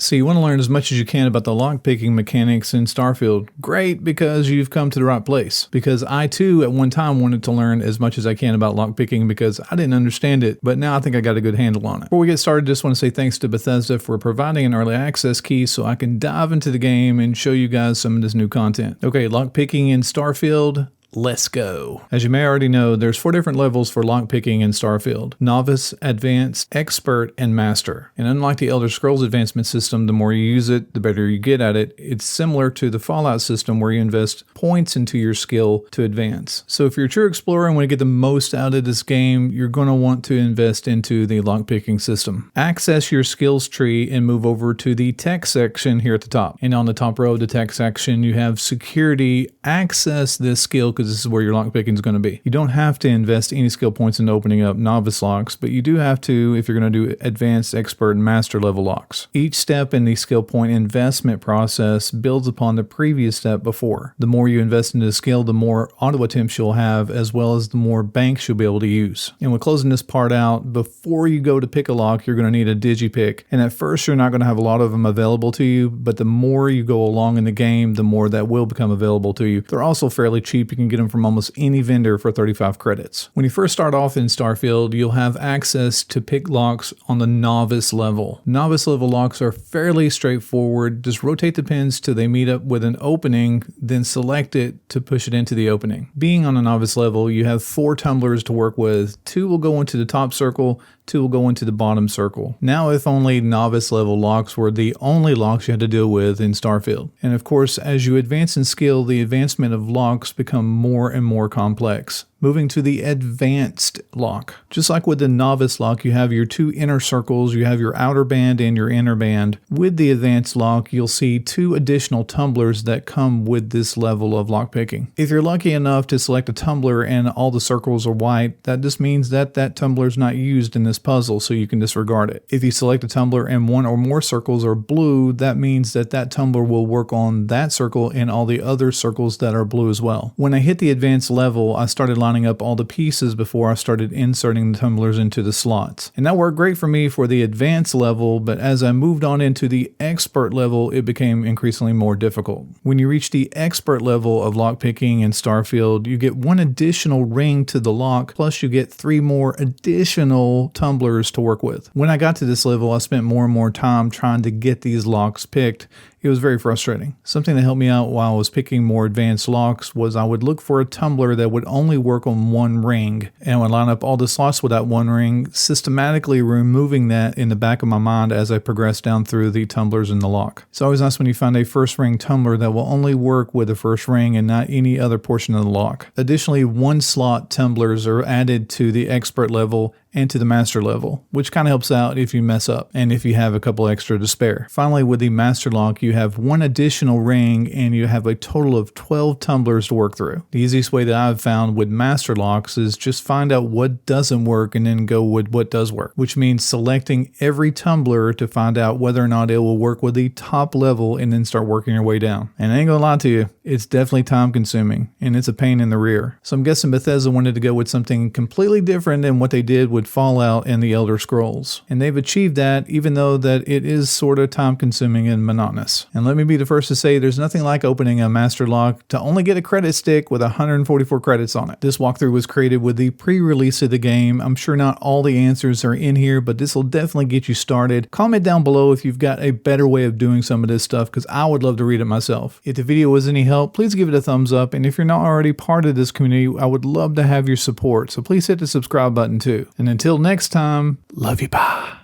So you want to learn as much as you can about the lockpicking mechanics in Starfield. Great, because you've come to the right place. Because I too at one time wanted to learn as much as I can about lockpicking because I didn't understand it, but now I think I got a good handle on it. Before we get started, just want to say thanks to Bethesda for providing an early access key so I can dive into the game and show you guys some of this new content. Okay, lockpicking in Starfield. Let's go. As you may already know, there's 4 different levels for lockpicking in Starfield: Novice, Advanced, Expert, and Master. And unlike the Elder Scrolls advancement system, the more you use it, the better you get at it. It's similar to the Fallout system where you invest points into your skill to advance. So if you're a true explorer and want to get the most out of this game, you're going to want to invest into the lockpicking system. Access your skills tree and move over to the tech section here at the top. And on the top row of the tech section, you have security. Access this skill because this is where your lockpicking is going to be. You don't have to invest any skill points into opening up novice locks, but you do have to if you're going to do advanced, expert, and master level locks. Each step in the skill point investment process builds upon the previous step before. The more you invest into the skill, the more auto attempts you'll have, as well as the more banks you'll be able to use. And we're closing this part out. Before you go to pick a lock, you're going to need a digipick. And at first, you're not going to have a lot of them available to you, but the more you go along in the game, the more that will become available to you. They're also fairly cheap. You can get them from almost any vendor for 35 credits. When you first start off in Starfield, you'll have access to pick locks on the novice level. Novice level locks are fairly straightforward. Just rotate the pins till they meet up with an opening, then select it to push it into the opening. Being on a novice level, you have 4 tumblers to work with. 2 will go into the top circle, 2 will go into the bottom circle. Now, if only novice level locks were the only locks you had to deal with in Starfield. And of course, as you advance in skill, the advancement of locks become more and more complex. Moving to the advanced lock. Just like with the novice lock, you have your 2 inner circles, you have your outer band and your inner band. With the advanced lock, you'll see 2 additional tumblers that come with this level of lockpicking. If you're lucky enough to select a tumbler and all the circles are white, that just means that that tumbler is not used in this puzzle, so you can disregard it. If you select a tumbler and 1 or more circles are blue, that means that that tumbler will work on that circle and all the other circles that are blue as well. When I hit the advanced level, I started lining up all the pieces before I started inserting the tumblers into the slots. And that worked great for me for the advanced level, but as I moved on into the expert level, it became increasingly more difficult. When you reach the expert level of lockpicking in Starfield, you get 1 additional ring to the lock, plus you get 3 more additional tumblers to work with. When I got to this level, I spent more and more time trying to get these locks picked. It was very frustrating. Something that helped me out while I was picking more advanced locks was I would look for a tumbler that would only work on 1 ring, and I would line up all the slots with that 1 ring, systematically removing that in the back of my mind as I progressed down through the tumblers in the lock. It's always nice when you find a first ring tumbler that will only work with the first ring and not any other portion of the lock. Additionally, 1 slot tumblers are added to the expert level and to the master level, which kind of helps out if you mess up and if you have a couple extra to spare. Finally, with the master lock, you have 1 additional ring and you have a total of 12 tumblers to work through. The easiest way that I've found with master locks is just find out what doesn't work and then go with what does work, which means selecting every tumbler to find out whether or not it will work with the top level and then start working your way down. And I ain't gonna lie to you, it's definitely time consuming and it's a pain in the rear. So I'm guessing Bethesda wanted to go with something completely different than what they did with Fallout and the Elder Scrolls. And they've achieved that, even though that it is sort of time consuming and monotonous. And let me be the first to say there's nothing like opening a master lock to only get a credit stick with 144 credits on it. This walkthrough was created with the pre-release of the game. I'm sure not all the answers are in here, but this will definitely get you started. Comment down below if you've got a better way of doing some of this stuff, because I would love to read it myself. If the video was any help, please give it a thumbs up. And if you're not already part of this community, I would love to have your support. So please hit the subscribe button too. And until next time, love you, bye.